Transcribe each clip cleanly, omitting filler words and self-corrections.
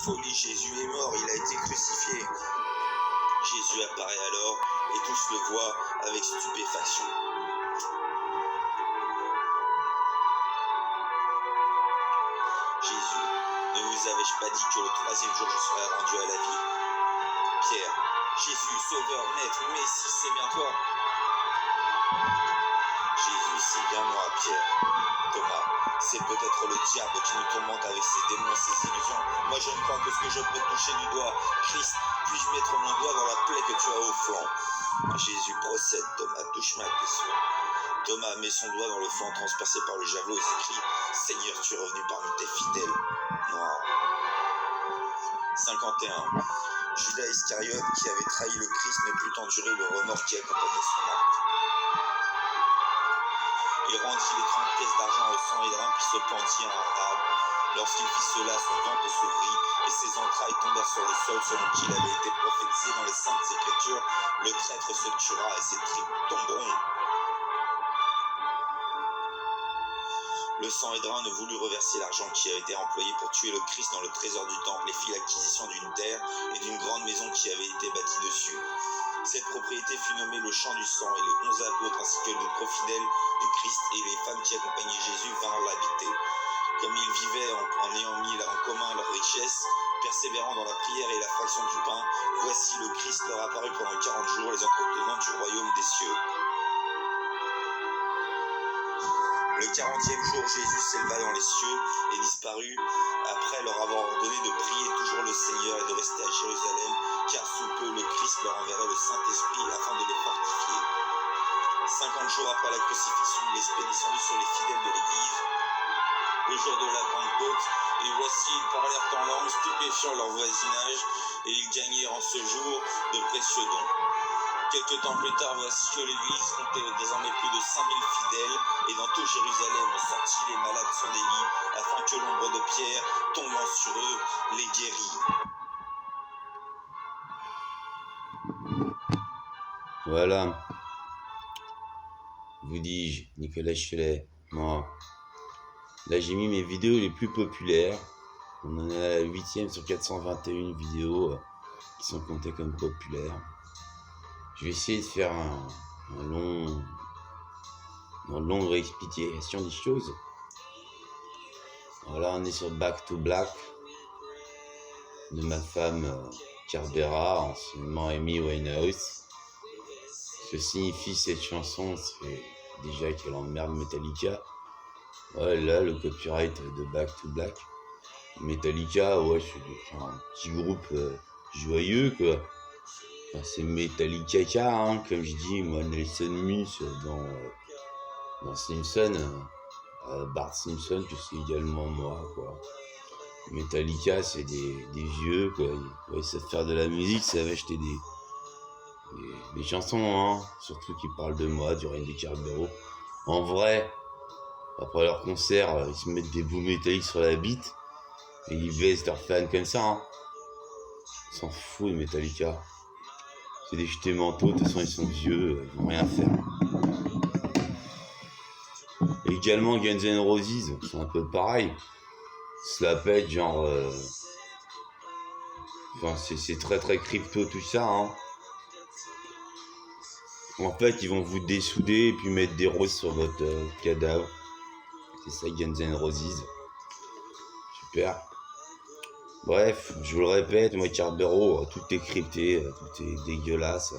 folie, Jésus est mort, il a été crucifié. Jésus apparaît alors et tous le voient avec stupéfaction. Jésus, ne vous avais-je pas dit que le troisième jour je serais rendu à la vie? Pierre, Jésus, Sauveur, Maître, Messie, c'est bien toi. Jésus, c'est bien moi, Pierre. Thomas, c'est peut-être le diable qui nous tourmente avec ses démons et ses illusions. Moi, je ne crois que ce que je peux toucher du doigt. Christ, puis-je mettre mon doigt dans la plaie que tu as au flanc? Jésus procède, Thomas, touche ma blessure. Thomas met son doigt dans le flanc transpercé par le javelot et s'écrie: Seigneur, tu es revenu parmi tes fidèles. Noir. 51. Judas Iscariote, qui avait trahi le Christ, ne put endurer le remords qui accompagnait son acte. Il rendit les 30 pièces d'argent au sang-hédrin puis se pendit à un arbre. Lorsqu'il fit cela, son ventre s'ouvrit et ses entrailles tombèrent sur le sol selon qu'il avait été prophétisé dans les saintes écritures. Le traître se tuera et ses tripes tomberont. Le sang-hédrin ne voulut reverser l'argent qui avait été employé pour tuer le Christ dans le trésor du temple et fit l'acquisition d'une terre et d'une grande maison qui avait été bâtie dessus. Cette propriété fut nommée le champ du sang, et les 11 apôtres ainsi que d'autres fidèles du Christ et les femmes qui accompagnaient Jésus vinrent l'habiter. Comme ils vivaient en ayant mis en commun leurs richesses, persévérant dans la prière et la fraction du pain, voici le Christ leur apparut pendant 40 jours, les entretenant du royaume des cieux. Le 40e jour, Jésus s'éleva dans les cieux et disparut, après leur avoir ordonné de prier toujours le Seigneur et de rester à Jérusalem, car sous peu le Christ leur enverrait le Saint-Esprit afin de les fortifier. 50 jours après la crucifixion, l'Esprit descendu sur les fidèles de l'Église, le jour de la Pentecôte, et voici, ils parlèrent en langue, stupéfiant leur voisinage, et ils gagnèrent en ce jour de précieux dons. Quelque temps plus tard, voici que l'Église comptait désormais plus de 5000 fidèles, et dans tout Jérusalem on sortit les malades sur des lits, afin que l'ombre de Pierre, tombant sur eux, les guérît. Voilà, vous dis-je, Nicolas Chelet, moi. Là j'ai mis mes vidéos les plus populaires. On en est à la 8e sur 421 vidéos qui sont comptées comme populaires. Je vais essayer de faire une longue réexplication des choses. Voilà, on est sur Back to Black de ma femme Carbera, anciennement Amy Winehouse. Ce que signifie cette chanson, c'est déjà qu'elle emmerde Metallica. Ouais, là, le copyright de Back to Black. Metallica, ouais, c'est un petit groupe joyeux, quoi. Enfin, c'est Metallica, hein, comme je dis, moi, Nelson Muntz dans Simpson, Bart Simpson, que c'est également moi, quoi. Metallica, c'est des vieux, quoi. Ils savent faire de la musique, ils savent acheter des chansons, hein, surtout qui parlent de moi, du règne des Carbero. En vrai, après leur concert, ils se mettent des bouts métalliques sur la bite et ils baissent leurs fans comme ça, hein. Ils s'en foutent de Metallica. C'est des jetés mentaux, de toute façon ils sont vieux, ils vont rien faire. Et également Guns N' Roses, c'est un peu pareil. Ça pète genre... Enfin, c'est très très crypto tout ça, hein. En fait, ils vont vous dessouder et puis mettre des roses sur votre cadavre. C'est ça, Guns N' Roses. Super. Bref, je vous le répète, moi, Carbero, tout est crypté, tout est dégueulasse.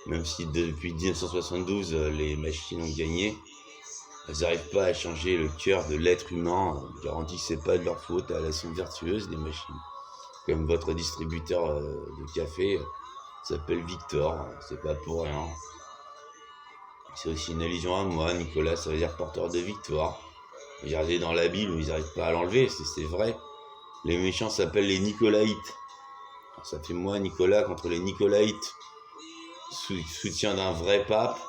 Même si depuis 1972, les machines ont gagné, elles n'arrivent pas à changer le cœur de l'être humain. Je garantis que c'est pas de leur faute, elles sont vertueuses, les machines. Comme votre distributeur de café s'appelle Victor, c'est pas pour rien. C'est aussi une allusion à moi, Nicolas, ça veut dire porteur de victoire. Regardez dans la Bible, ils n'arrivent pas à l'enlever, c'est vrai. Les méchants s'appellent les Nicolaïtes. Alors, ça fait moi, Nicolas, contre les Nicolaïtes. Soutien d'un vrai pape.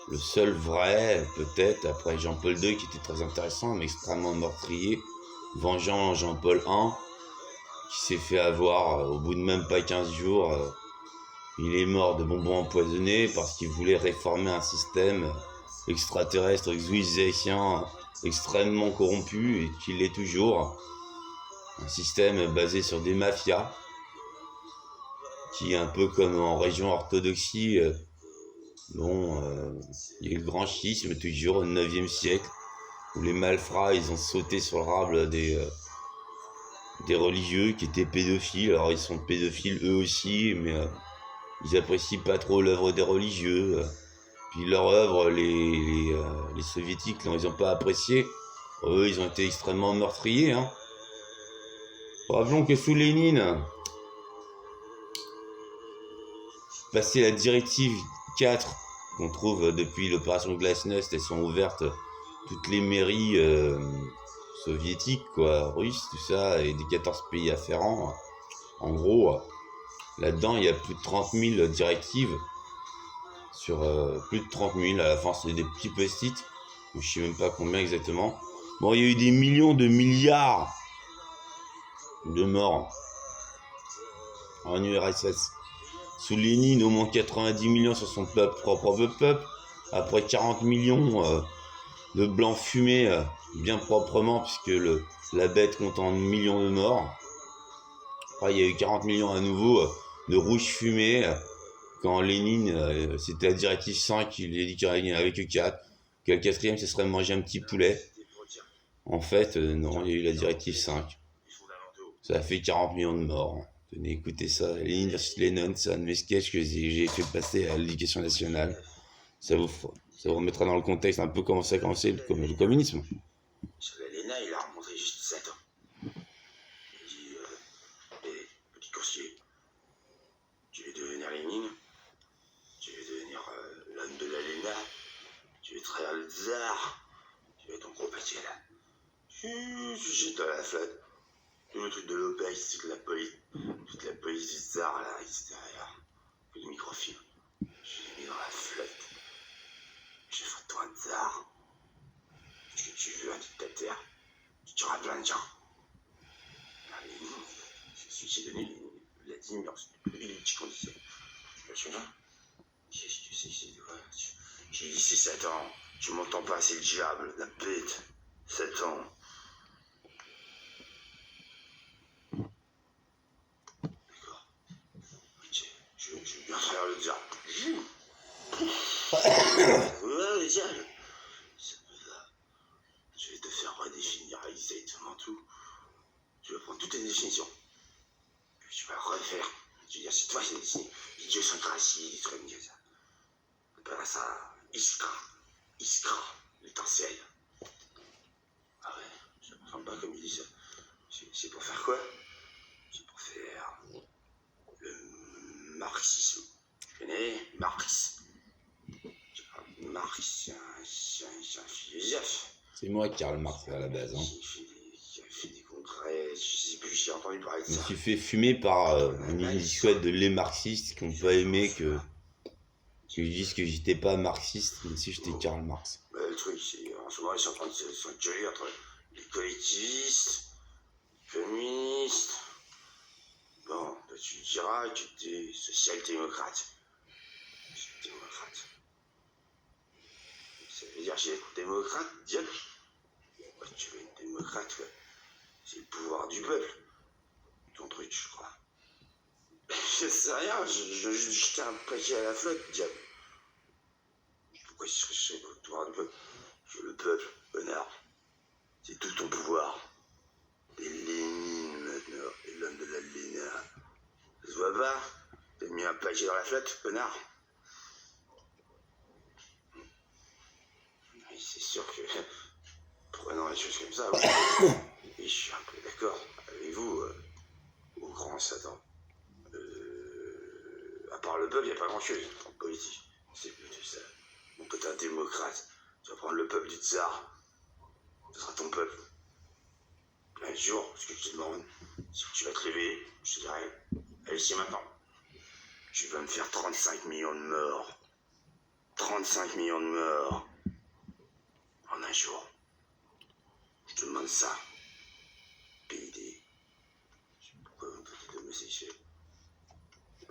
Le seul vrai, peut-être, après Jean-Paul II, qui était très intéressant, mais extrêmement meurtrier. Vengeant Jean-Paul I, qui s'est fait avoir au bout de même pas 15 jours. Il est mort de bonbons empoisonnés parce qu'il voulait réformer un système extraterrestre, exoïsien, extrêmement corrompu, et qu'il l'est toujours. un système basé sur des mafias, qui est un peu comme en région orthodoxie. Il y a eu le grand schisme toujours au 9e siècle, où les malfrats ils ont sauté sur le rable des religieux qui étaient pédophiles. Alors ils sont pédophiles eux aussi, mais ils apprécient pas trop l'œuvre des religieux. Puis leur œuvre, les soviétiques, ils ont pas apprécié. Eux, ils ont été extrêmement meurtriers. Hein. Rappelons que sous Lénine, passé la directive 4 qu'on trouve depuis l'opération Glasnost, elles sont ouvertes toutes les mairies soviétiques, quoi, russes, tout ça, et des 14 pays afférents. En gros, là-dedans, il y a plus de 30 000 directives. Sur plus de 30 000, à la fin c'est des petits post-it, je sais même pas combien exactement. Bon, il y a eu des millions de milliards de morts en URSS. Sous Lénine, au moins 90 millions sur son propre peuple. Après 40 millions de blancs fumés bien proprement, puisque la bête compte en millions de morts. Après, il y a eu 40 millions à nouveau de rouges fumés. Quand Lénine, c'était la directive 5, il a dit qu'il n'y en avait que 4. Que le 4e, ce serait manger un petit poulet. En fait, non, il y a eu la directive 5. Ça a fait 40 millions de morts. Tenez, écoutez ça. Lénine versus Lennon, c'est un de mes sketchs que j'ai fait passer à l'éducation nationale. Ça vous remettra dans le contexte un peu comment ça a commencé le communisme. Lénine, il a remonté juste 7 ans. Il dit, petit coursier, tu veux devenir Lénine? Tu veux devenir l'homme de la Léna? Tu veux trahir le tsar? Tu veux ton gros paquet là? Tu jettes dans la flotte. Tout le truc de l'OPEX, toute la police du tsar là, extérieur. Que le microfilm. Je l'ai mis dans la flotte. J'ai fait de toi un tsar. Est-ce que tu veux un dictateur? Tu tueras plein de gens. J'ai donné Vladimir, il est petit condition. Tu me souviens? Qu'est-ce que c'est que c'est quoi? J'ai dit c'est 7 ans. Tu m'entends pas, c'est le diable, la bête. 7 ans. D'accord. Ok. Je vais bien faire le diable. Ouais, le diable. Ça me va. Je vais te faire redéfinir exactement tout. Tu vas prendre toutes tes définitions. Puis tu vas le refaire. Tu vas dire, c'est toi qui as défini. Idiosyncrasie, des trucs comme ça. On appelle ça Iskra, l'étincelle. Ah ouais, ça me semble pas comme il dit ça. C'est pour faire quoi? C'est pour faire le marxisme. Tu connais Marx? Marx, c'est un philosophe. C'est moi, Karl Marx, à la base. Hein. Qui a fait des congrès, je sais plus, j'ai entendu parler de ça. Je me suis fait fumer par une édition de les marxistes qui n'ont pas aimé que je dise que j'étais pas marxiste, même si j'étais Karl Marx. Le truc, c'est en ce moment, ils sont en train de s'engueuler entre les collectivistes, les communistes. Bon, bah, tu diras que t'es social-démocrate. Démocrate. Ça veut dire que j'ai être démocrate, diable. Ouais, tu veux être démocrate, ouais. C'est le pouvoir du peuple. Ton truc, je crois. Je sais rien, je jeter un paquet à la flotte, diable. Pourquoi je serais le pouvoir du peuple? Le peuple, connard. C'est tout ton pouvoir. T'es Lénine maintenant, et l'homme de la Léna. Ça se voit pas? T'as mis un paquet dans la flotte, connard? C'est sûr que, prenant les choses comme ça, oui. Et je suis un peu d'accord avec vous, au grand Satan. À part le peuple, il n'y a pas grand-chose en politique. C'est plutôt ça. Mon putain démocrate, tu vas prendre le peuple du tsar. Ce sera ton peuple. Un jour, ce que je te demande, c'est que tu vas te lever, je te dirai, allez, c'est maintenant. Tu vas me faire 35 millions de morts. 35 millions de morts. En un jour. Je te demande ça. PID. Pourquoi vous me faites homosexuel?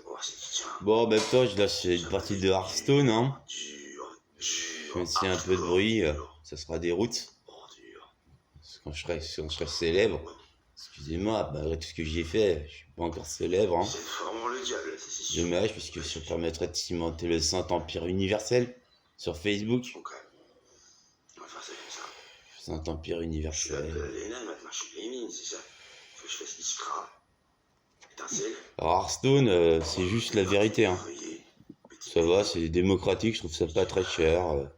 Oh, c'est qui tient. Bon, en même temps, je lâche une partie de Hearthstone, hein. Même s'il y a un peu de bruit, ça sera des routes. Quand je serai célèbre. Parce Excusez-moi, malgré tout ce que j'y ai fait, je suis pas encore célèbre. Hein. C'est vraiment le diable, c'est sûr. Dommage, puisque ça permettrait de cimenter le Saint-Empire universel sur Facebook. Ok. On va faire ça comme ça. Saint-Empire Je suis universel. appelé les nains, maintenant je suis les mines, c'est ça. Faut que je fasse Iskra. Étincelle. Alors Hearthstone, c'est juste la vérité. Hein. Ça va, c'est démocratique, je trouve ça pas très cher.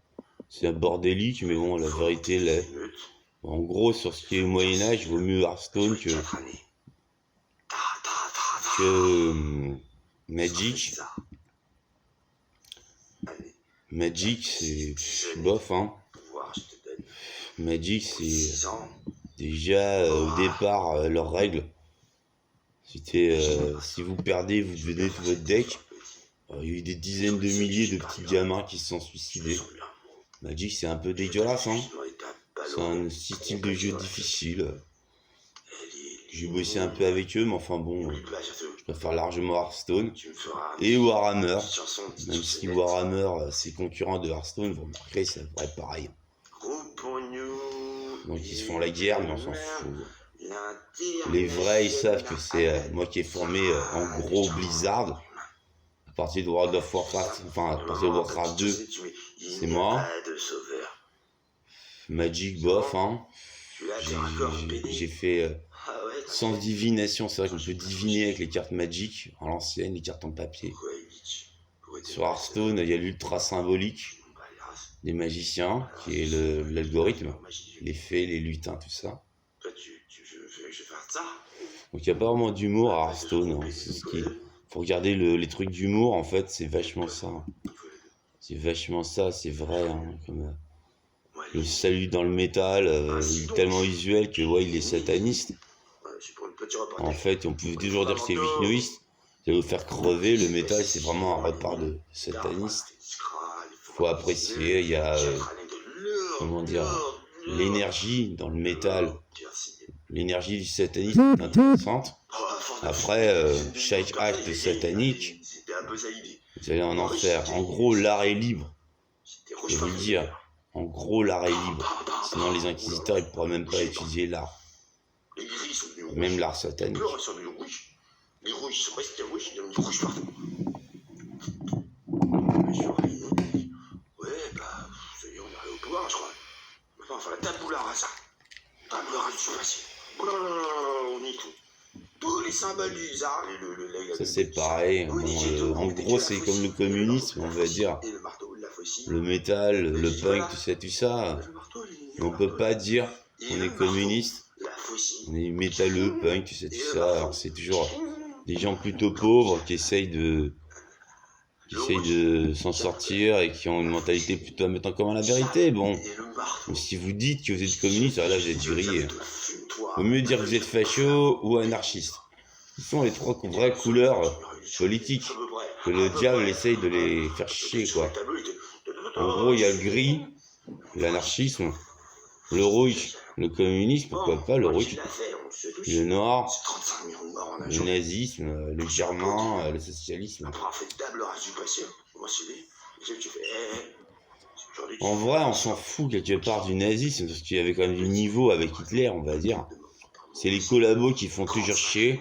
C'est un bordélique, mais bon, la vérité l'est. En gros, sur ce qui est Moyen-Âge, vaut mieux Hearthstone que Magic. Magic, c'est bof, hein. Magic, c'est déjà au départ leurs règles. C'était si vous perdez, vous devez donner tout votre deck. Il y a eu des dizaines de milliers de petits gamins qui se sont suicidés. Magic, c'est un peu dégueulasse, hein. C'est un style de jeu difficile. J'ai bossé un peu avec eux, mais enfin bon, je préfère largement Hearthstone et Warhammer. Même si Warhammer, c'est concurrent de Hearthstone, vous remarquerez, c'est à peu près pareil. Donc ils se font la guerre, mais on s'en fout. Les vrais, ils savent que c'est moi qui ai formé en gros Blizzard. À partir de World of Warcraft, enfin à partir de Warcraft 2, c'est moi. Magic, bof, hein. J'ai fait sans divination, c'est vrai qu'on peut diviner avec les cartes Magic, en l'ancienne, les cartes en papier. Sur Hearthstone, il y a l'ultra symbolique des magiciens, qui est l'algorithme, les fées, les lutins, tout ça. Donc il n'y a pas vraiment d'humour à Hearthstone, hein. C'est ce qui... Faut regarder les trucs d'humour, en fait, c'est vachement ça. C'est vachement ça, c'est vrai, hein, comme le salut dans le métal, il est tellement visuel que ouais, il est sataniste. En fait, on peut toujours dire que c'est vicnoïste, ça va vous faire crever, le métal c'est vraiment un repas de sataniste. Faut apprécier, il y a, comment dire, l'énergie dans le métal, l'énergie du satanisme est intéressante. Après, chaque acte satanique, vous allez en enfer. En gros, l'art est libre. Je vais vous le dire. En gros, l'art est libre. Sinon, les inquisiteurs, ils ne pourraient même pas étudier l'art. Même l'art satanique. Les rouges sont restés rouges, ils donnent rouges partout. Ouais, bah, ça y est, on est arrivé au pouvoir, je crois. Maintenant, on va faire la tabula rasa. Tabula rasa du passé. On y tout. Tous les symboles du tsar, ça c'est pareil. Bon, en gros, c'est comme le communisme, on va dire. Le métal, le punk, tout ça. Mais on peut pas dire qu'on est communiste. On est métalleux, punk, tout ça. Alors c'est toujours des gens plutôt pauvres qui essayent de s'en sortir et qui ont une mentalité plutôt à mettre en commun la vérité. Bon, mais si vous dites que vous êtes communiste, alors là vous êtes grillé. Vaut mieux dire que vous êtes facho ou anarchiste. Ce sont les trois vraies couleurs politiques que le diable essaye de les faire chier, quoi. En gros, il y a le gris, l'anarchisme, le rouge, le communisme, pourquoi pas le rouge, le noir, le nazisme, le germain, le socialisme. En vrai, on s'en fout quelque part du nazisme, parce qu'il y avait quand même du niveau avec Hitler, on va dire. C'est les collabos qui font toujours chier.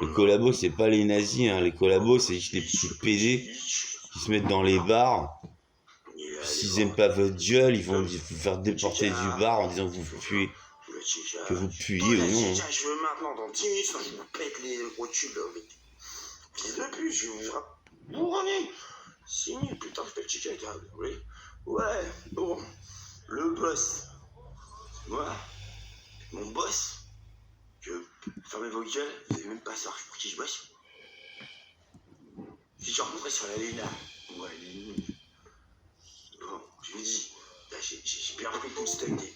Les collabos, c'est pas les nazis, hein. Les collabos, c'est juste les petits PD qui se mettent dans les bars. S'ils aiment pas votre gueule, ils vont vous faire déporter du bar en disant que vous puez. Que vous puiez ou non. Je veux maintenant, dans 10 minutes, je vous pète les rotules avec des pieds de plus, je vous bourronner. 6 000, putain, je fais le chicken, oui. Ouais, bon, le boss. Moi, mon boss. Fermez vos gueules, vous n'allez même pas savoir pour qui je bosse. J'ai rencontré sur la Luna. Ouais, bon, je lui dis, là, j'ai bien pris tout le stock des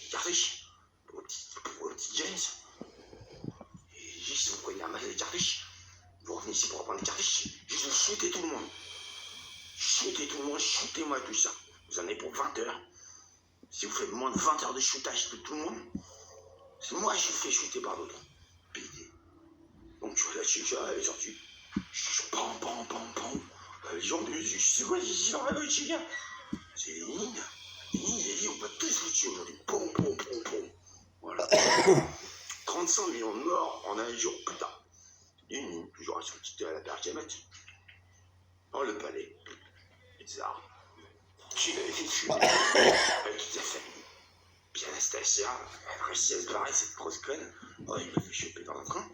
cartouches pour le petit James. Et juste, vous prenez la masse des cartouches. Vous revenez ici pour reprendre les cartouches. Juste, vous shootez tout le monde. Shootez-moi tout ça. Vous en avez pour 20 heures. Si vous faites moins de 20 heures de shootage de tout le monde, c'est moi je vous fais shooter par d'autres. PD. Donc tu vois la chicha, elle est sortie. Pam. Les gens disent, c'est quoi ici dans la chicha? C'est Lénine. Lénine, il a dit, on va tous vous tuer aujourd'hui. Pom. Voilà. 30 35 millions de morts en un jour, putain. Lénine, toujours à son petit thé à la Bergamote. Dans le palais, le tsar, qui l'avait fait fumer avec toute sa famille. Puis Anastasia, elle a réussi à se barrer, cette grosse conne. Oh, il l'a fait choper dans un train,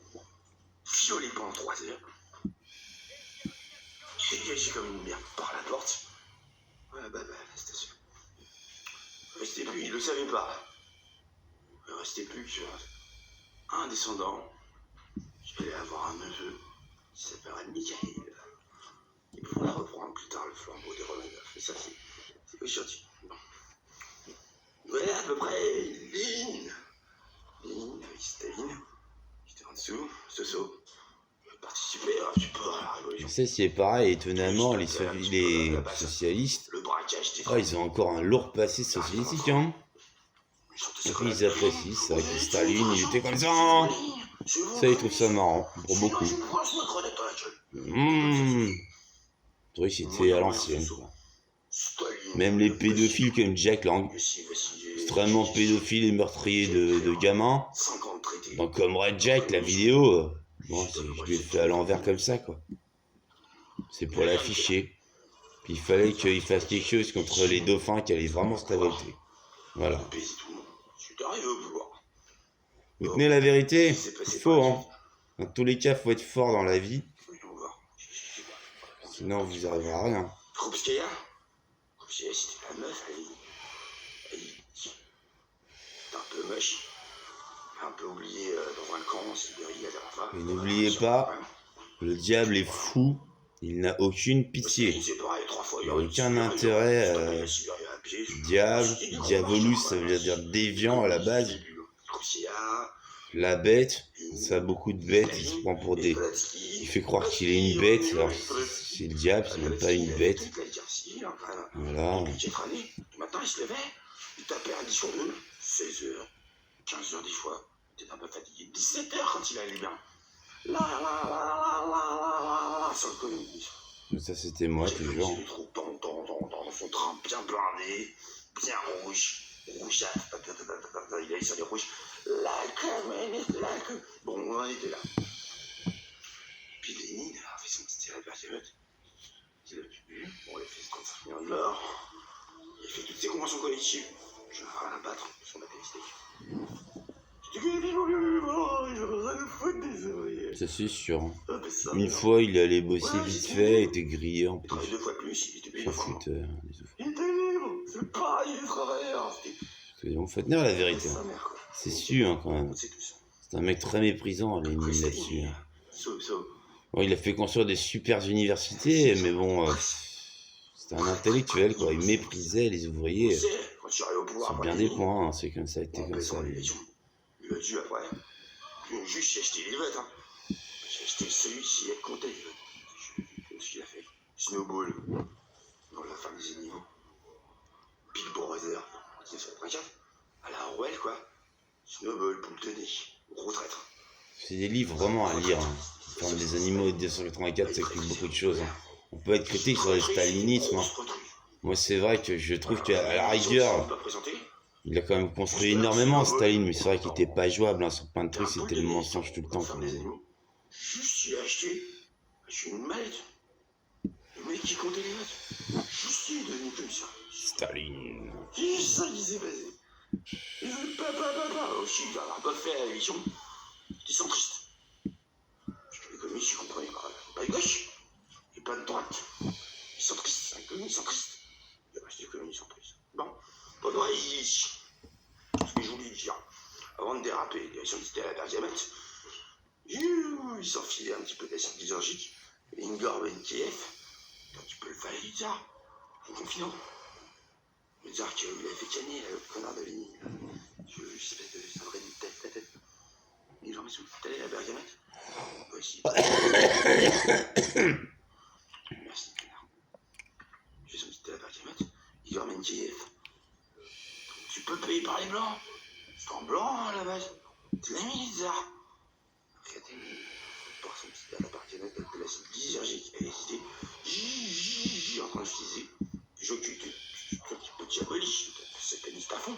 violé pendant 3 heures. Dégagé comme une merde par la porte. Ouais, Anastasia. Il restait plus, il le savait pas. Il restait plus qu'un descendant. J'allais avoir un neveu qui s'appellerait Michael. Il pourra reprendre plus tard le flambeau des Romanov. Et ça, c'est aujourd'hui. Bon. Ouais, à peu près, Lénine avec Staline. J'étais en dessous, Soso. Je participais un petit peu à la révolution. Ça, c'est pareil, étonnamment, les socialistes, Le braquage des ils ont encore un lourd passé soviétique, hein. Et puis ils apprécient ça, que Staline, il était comme ça, hein. Ça, ils trouvent ça marrant, pour beaucoup. Oui, c'était à l'ancienne, quoi. Même les pédophiles comme Jack Lang, extrêmement pédophile et meurtrier de gamins, donc comme Red Jack, la vidéo, bon, je l'ai fait à l'envers comme ça, quoi. C'est pour l'afficher. Puis il fallait qu'il fasse quelque chose contre les dauphins qui allaient vraiment se révolter. Voilà. Vous tenez la vérité, il faut, hein. Dans tous les cas, il faut être fort dans la vie. Sinon, vous n'arriverez à rien. Krupskaya, c'était la meuf, elle était un peu moche, un peu oubliée dans un camp en Sibérie la dernière fois. Et n'oubliez pas, le diable est fou, il n'a aucune pitié. Il n'a aucun intérêt. Diable, diabolus, ça veut dire déviant à la base. La bête, ça a beaucoup de bêtes, il se prend pour des... Il fait croire qu'il est une bête, alors c'est le diable, c'est même pas une bête. Voilà. Maintenant il se levait, il tapait à 10 sur 2, 16h, 15h des fois, il était un peu fatigué, 17h quand il allait bien. Sur le communisme. Ça c'était moi toujours. Il trouve dans son train bien blindé, bien rouge. Rougeâtre, il allait sur les rouges. L'alcool. Bon, on en était là. Puis Lénine a fait son petit tir à Bergamote. Il a pu, bon, il a fait 35 millions de morts. Il a fait toutes ses conventions collectives. Je vais rien à battre sur ma télévisée. Ça c'est sûr. Une fois il allait bosser vite fait, il était grillé en plus. 2 fois plus, il était payé. Il était libre, c'est pareil, les travailleurs. On faut tenir la vérité. C'est sûr, hein, quand même. C'est un mec très méprisant, Lénine, là-dessus. Bon, il a fait construire des super universités, mais bon, c'était un intellectuel, quoi. Il méprisait les ouvriers. C'est bien des points, hein. C'est comme ça, c'était comme ça. Il a dû après. Juste, j'ai acheté les votes. Hein. J'ai acheté celui qui comptait les votes. C'est ce qu'il a fait. Snowball, dans la fin des animaux. Big Brother, 1984. À la Orwell, quoi. Snowball, boule de nez, gros traître. C'est des livres vraiment à lire. Hein. Enfin, des animaux de 1984, ça explique beaucoup de choses. Hein. On peut être critique sur le stalinisme. Hein. Moi, c'est vrai que je trouve qu'à la rigueur, il a quand même construit énormément, Staline, mais c'est vrai qu'il était pas jouable. Hein. Sur plein de trucs, c'était le mensonge tout le temps. Juste, il a acheté une mallette. Le mec qui comptait les votes. Juste, il est devenu comme ça. Staline. C'est ça qui s'est passé. Il fait papa. Aussi, il a pas fait à l'émission. Il était centriste. Parce que les communistes, ils comprenaient pas de gauche et pas de droite. Les centristes, un communiste centriste. Il reste des communistes centristes. Bon, pendant ce que je voulais dire, avant de déraper, direction c'était à la Bergamote, il s'enfilait un petit peu d'acide lysergique, une Gorbenkiev, un petit peu le valet du tsar, son confident. Le tsar qu'il avait fait canner, le connard de Lénine. Espèce de cendrée de tête. Il en met sous. T'es allé à la Bergamote? Voici. Merci, connard. Je vais sortir à la Bergamote. Igor Menkiev. Tu peux payer par les blancs. C'est en blanc à la base. C'est l'ami du tsar. Regardez, pour son petit à la Bergamote avec de l'acide lysergique. Elle était en train de utiliser. J'occupe un petit peu diabolique. C'est pénis à fond.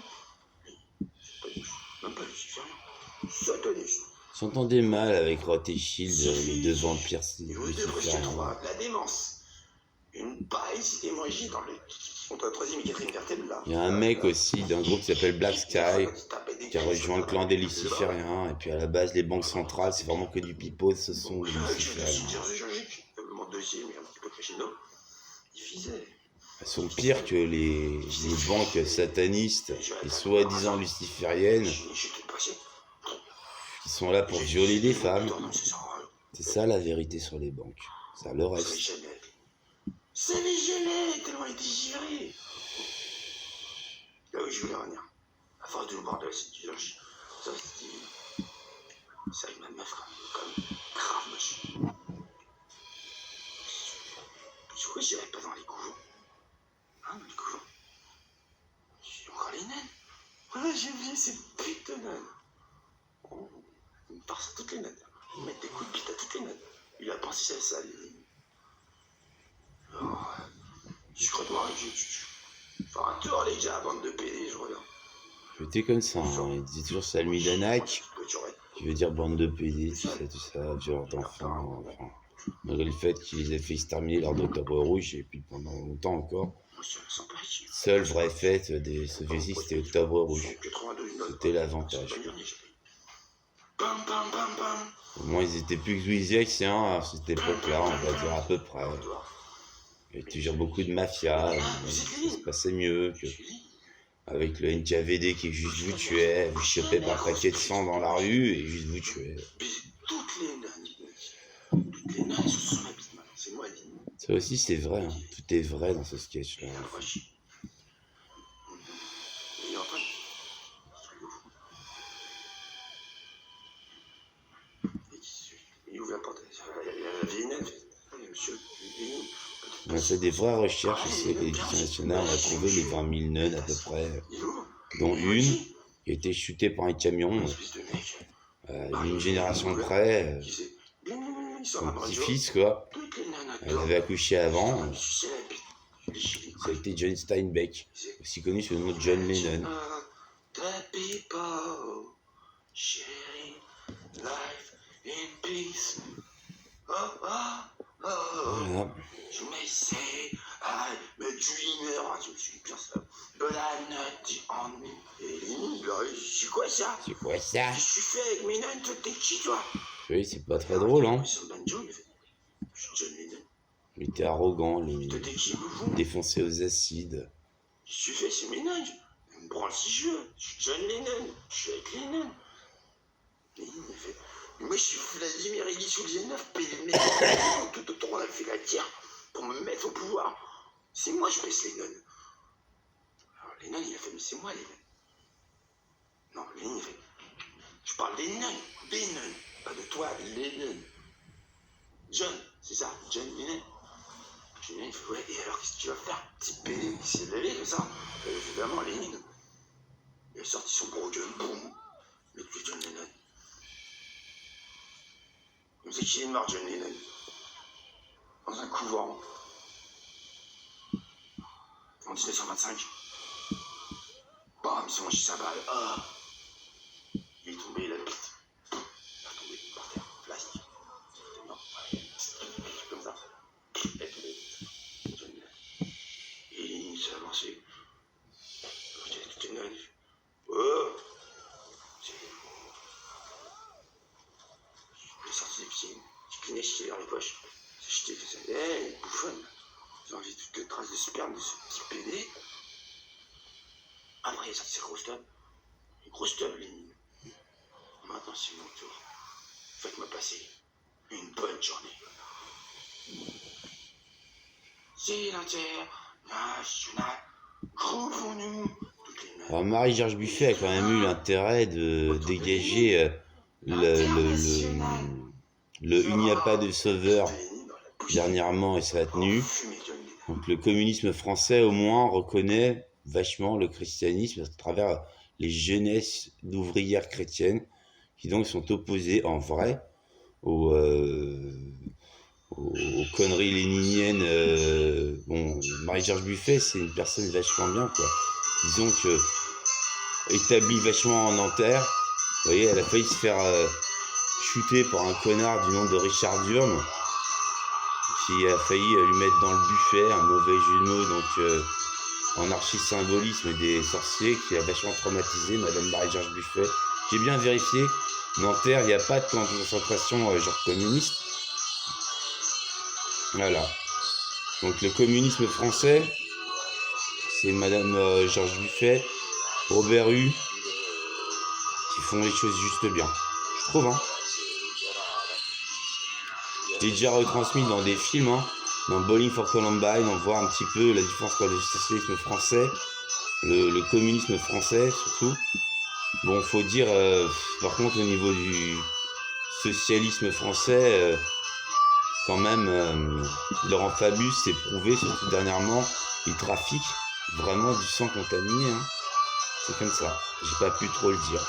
Même pas Lucifer. Sataniste. s'entendait mal avec Roth et Shield, les deux vampires Et vous deux prêchez lucifériens. trois, la démence. Une pareille sidémologie dans le... Entre la troisième et quatrième vertèbre, là. Il y a un mec aussi d'un groupe qui s'appelle Black Sky, qui a rejoint le clan des lucifériens, et puis à la base, les banques centrales, c'est vraiment que du pipeau, ce sont les lucifériens. Le monde deuxième et un petit peu crescendo, il visait. Elles sont pires que les banques satanistes et soi-disant lucifériennes qui sont là pour violer des femmes. C'est ça la vérité sur les banques. Ça le reste. C'est les gelés, tellement ils étaient givrés. Là où je voulais en venir. À force de nous bordel, c'est du logis. Ça, c'est avec ma meuf, comme grave moche. Pourquoi j'irais pas dans les couvents? Hein, dans les couvents? J'ai encore les naines. Voilà, j'ai oublié ces putes de naines. Ils me partent à toutes les naines. Ils mettent des coups de bite à toutes les naines. Il a pensé à ça, lui. Oh, je crois de moi, je faire un tour, les gars, bande de PD, je reviens. J'étais comme ça, hein. Il disait toujours Salmi Danak, qui veut dire bande de PD, tout ça, violent d'enfants, enfin. Malgré le fait qu'il les a fait exterminer lors d'Octobre Rouge, et puis pendant longtemps encore. Seule vraie fête des soviétiques, c'était Octobre Rouge. C'était l'avantage. Au moins, ils étaient plus que hein, à cette époque-là, on va dire à peu près. Il y avait toujours beaucoup de mafia, ça se passait mieux que avec le NKVD qui juste vous tuait, vous chopait par paquet de sang dans la rue et juste vous tuait. Toutes les nains, sont sur ma bite, c'est moi, ça aussi, c'est vrai, hein. Tout est vrai dans ce sketch-là. Il ouvre la porte, la vieille naine, monsieur, on a fait des vraies recherches ici avec l'éducation nationale, on a trouvé les 20 000 nonnes à peu près, dont une qui a été shootée par un camion, une génération près, son petit-fils quoi, elle avait accouché avant, ça a été John Steinbeck, aussi connu sous le nom de John Lennon. Voilà. You may say I'm a dreamer, je me suis bien ça, but I'm not on me. Et c'est quoi ça? C'est quoi ça? Je suis fait avec mes nains, toi t'es qui toi? Oui, c'est pas très drôle, hein. Je suis John Lennon. Il était arrogant, Toi t'es qui? défoncé aux acides. Je suis fait, c'est mes nains. Je me branle si je veux. Je suis John Lennon. Je suis avec les nains. Lénine, il fait. Moi, je suis Vladimir Ilyich Ulyanov, tout autour, on a fait la guerre pour me mettre au pouvoir. C'est moi, je baisse Lénine. Alors, Lénine, il a fait, mais c'est moi, Lénine. Non, Lénine, il fait. Je parle des nains, pas de toi, Lénine. John, c'est ça, John Lénine. John Lénine, il fait, ouais, et alors, qu'est-ce que tu vas faire? Petit PD, il s'est levé comme ça. Évidemment, Lénine. Il a sorti son gros gun, boum. Mais tu es John Lennon. Vous êtes qu'il est mort, John Lennon. Dans un couvent. En 1925. Bam, il s'est mangé sa balle. Ah. Il est tombé, il a pite. Il est tombé par terre. Plastique. Il est mort. Comme ça. Il est tombé. John Lennon. Et il s'est avancé. Je disais, tout est neuf. Oh. J'ai sorti des pieds, j'ai cliné, j'étais dans les poches. J'étais fait ça, hé, bouffonne. J'ai enlevé toutes les traces de sperme de ce petit PD. Après, il a sorti ses gros stubs. Les gros stubs, Lénine. Maintenant, c'est mon tour. Faites-moi passer une bonne journée. C'est l'international. Revenons toutes les mains. Alors Marie-Georges Buffet a quand même eu l'intérêt de dégager le il n'y a pas de sauveur dernièrement et ça a tenu. Donc le communisme français au moins reconnaît vachement le christianisme à travers les jeunesses d'ouvrières chrétiennes qui donc sont opposées en vrai aux conneries léniniennes. Bon, Marie-Georges Buffet c'est une personne vachement bien quoi. Disons que établie vachement en Nanterre. Vous voyez, elle a failli se faire chuté par un connard du nom de Richard Durm, qui a failli lui mettre dans le buffet, un mauvais jeu de mots, donc en archi-symbolisme des sorciers, qui a vachement traumatisé Madame Marie-Georges Buffet. J'ai bien vérifié, Nanterre, il n'y a pas de camp de concentration genre communiste. Voilà. Donc le communisme français, c'est Madame Georges Buffet, Robert Hue, qui font les choses juste bien. Je trouve, hein. J'ai déjà retransmis dans des films, hein, dans Bowling for Columbine, on voit un petit peu la différence entre le socialisme français, le communisme français surtout. Bon, faut dire, par contre, au niveau du socialisme français, quand même, Laurent Fabius s'est prouvé, surtout dernièrement, il trafique vraiment du sang contaminé, hein. C'est comme ça, j'ai pas pu trop le dire.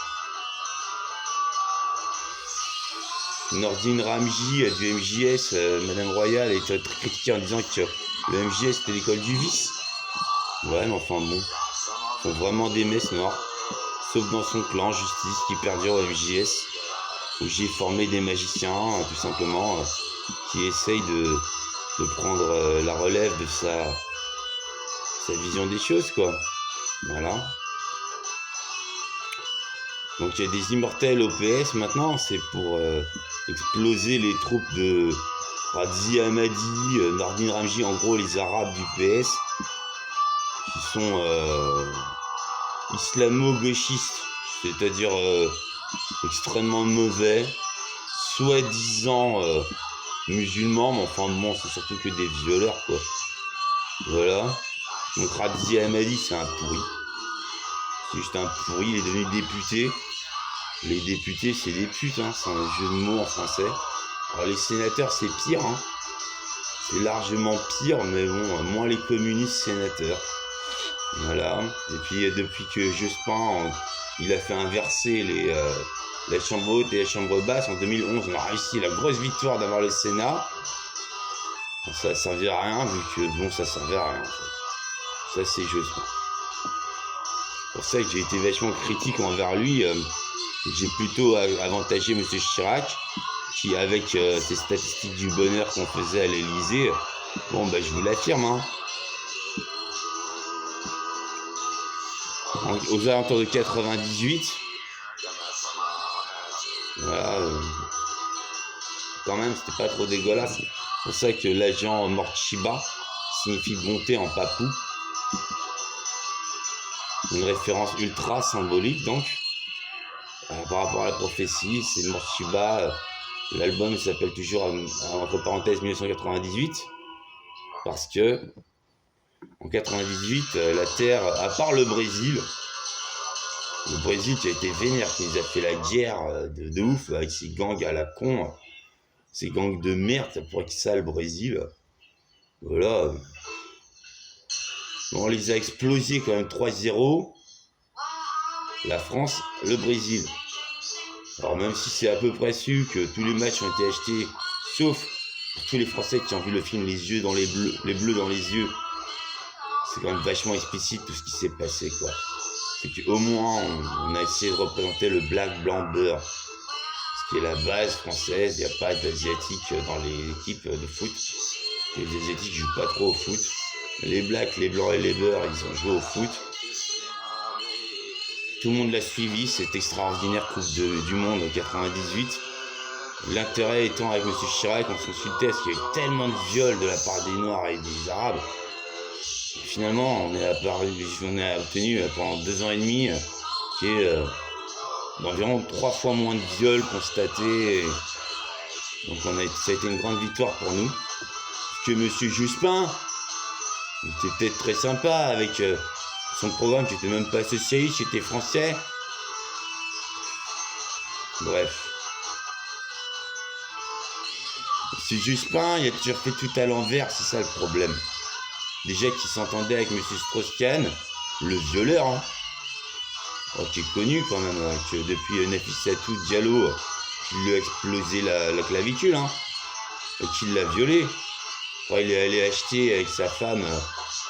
Nordine Ramji du MJS, Madame Royal a été très critiquée en disant que le MJS c'était l'école du vice. Ouais, mais enfin bon, ils font vraiment des messes noires, sauf dans son clan Justice qui perdure au MJS, où j'ai formé des magiciens, tout simplement, qui essayent de prendre la relève de sa vision des choses, quoi. Voilà. Donc il y a des immortels au PS maintenant, c'est pour exploser les troupes de Radzi Hamadi, Nordine Ramji, en gros les Arabes du PS, qui sont islamo-gauchistes, c'est-à-dire extrêmement mauvais, soi-disant musulmans, mais enfin bon, c'est surtout que des violeurs, quoi. Voilà. Donc Radzi Hamadi, c'est un pourri. C'est juste un pourri, il est devenu député. Les députés, c'est des putes, hein, c'est un jeu de mots en français. Alors les sénateurs, c'est pire, hein. C'est largement pire, mais bon, moins les communistes sénateurs. Voilà. Et puis depuis que Jospin, il a fait inverser la chambre haute et la chambre basse, en 2011, on a réussi la grosse victoire d'avoir le Sénat. Bon, ça servait à rien, vu que, bon, ça servait à rien, en fait. Ça, c'est Jospin. C'est pour ça que j'ai été vachement critique envers lui. J'ai plutôt avantagé M. Chirac, qui, avec ses statistiques du bonheur qu'on faisait à l'Élysée, bon, bah, je vous l'affirme, hein. Aux alentours de 98, voilà, quand même, c'était pas trop dégueulasse. C'est pour ça que l'agent Morchiba signifie bonté en papou. Une référence ultra symbolique, donc, par rapport à la prophétie. C'est Morchiba. L'album s'appelle toujours, entre parenthèses, 1998, parce que en 98, la Terre, à part le Brésil qui a été vénère, qui nous a fait la guerre de ouf avec ses gangs à la con, ces gangs de merde, ça pourrait que ça le Brésil. Voilà. Bon, on les a explosés quand même 3-0. La France, le Brésil. Alors même si c'est à peu près su que tous les matchs ont été achetés, sauf pour tous les Français qui ont vu le film Les yeux dans les bleus dans les yeux, c'est quand même vachement explicite tout ce qui s'est passé, quoi. C'est qu'au moins on a essayé de représenter le black, blanc, beurre, ce qui est la base française. Il n'y a pas d'asiatiques dans les équipes de foot. Les asiatiques jouent pas trop au foot. Les blacks, les blancs et les beurs, ils ont joué au foot. Tout le monde l'a suivi, cette extraordinaire Coupe du Monde en 98. L'intérêt étant avec M. Chirac, on s'insultait parce qu'il y a eu tellement de viols de la part des Noirs et des Arabes. Et finalement, on a obtenu pendant 2 ans et demi d'environ 3 fois moins de viols constatés. Donc ça a été une grande victoire pour nous. Parce que M. Jospin, il était peut-être très sympa avec son programme qui n'était même pas socialiste, qui était français. Bref. M. Jospin, il a toujours fait tout à l'envers, c'est ça le problème. Déjà qu'il s'entendait avec M. Strauss-Kahn, le violeur, hein, qui est connu quand même, hein, que depuis Nafissatou Diallo, qui lui a explosé la clavicule, hein, et qu'il l'a violé. Il est allé acheter avec sa femme,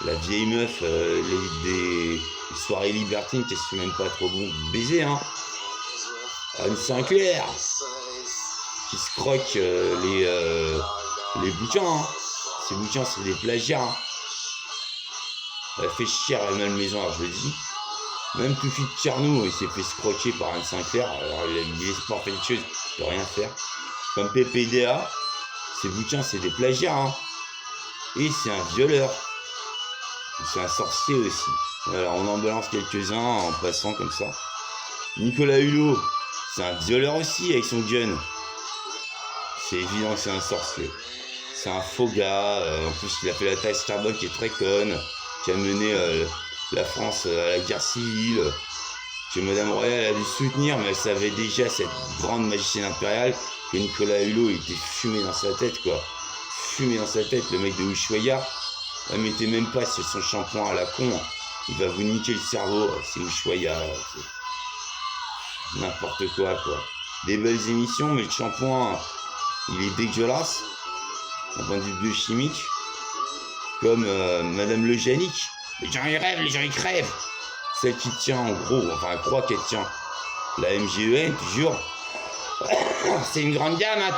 la vieille meuf, des soirées libertines qui ne sont même pas trop bon de baiser, hein. Anne Sinclair. qui se croquent les bouquins. Hein. Ces bouquins, c'est des plagiats. Hein. Elle fait chier à la Malmaison, alors je le dis. Même Toufi de Carnou, il s'est fait se croquer par Anne Sinclair. Alors il est espoir fait une chose, il peut rien faire. Comme PPDA, ces bouquins, c'est des plagiats. Hein. Et c'est un violeur. C'est un sorcier aussi. Voilà, on en balance quelques-uns en passant comme ça. Nicolas Hulot, c'est un violeur aussi avec son gun. C'est évident que c'est un sorcier. C'est un faux gars. En plus, il a fait la taille Starbucks qui est très conne. Qui a mené la France à la guerre civile. Que Madame Royale a dû soutenir, mais elle savait déjà, cette grande magicienne impériale, que Nicolas Hulot était fumé dans sa tête, quoi. Fumé dans sa tête, le mec de Ushuaïa. Ne mettez même pas sur son shampoing à la con. Il va vous niquer le cerveau. C'est Ushuaïa. C'est n'importe quoi, quoi. Des belles émissions, mais le shampoing, il est dégueulasse. D'un point de vue biochimique. Comme Madame Le Jannick. Les gens ils rêvent, les gens ils crèvent. Celle qui tient en gros, enfin elle croit qu'elle tient la MGEN, toujours. C'est une grande dame, hein,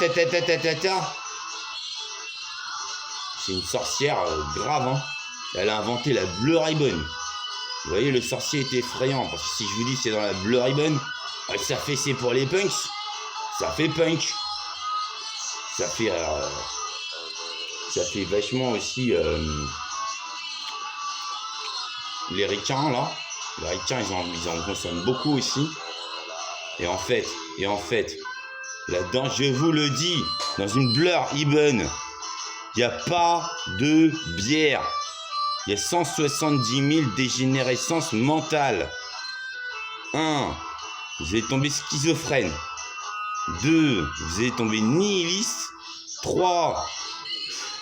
C'est une sorcière grave, hein. Elle a inventé la Blue Ribbon. Vous voyez, le sorcier est effrayant, parce que si je vous dis c'est dans la Blue Ribbon, ça fait c'est pour les punks. Ça fait punk. Ça fait vachement aussi les ricains là. Les ricains ils en consomment beaucoup aussi. Et en fait, là-dedans, je vous le dis, dans une Blue Ribbon, il n'y a pas de bière. Il y a 170 000 dégénérescences mentales. 1. Vous allez tomber schizophrène. 2. Vous allez tomber nihiliste. 3.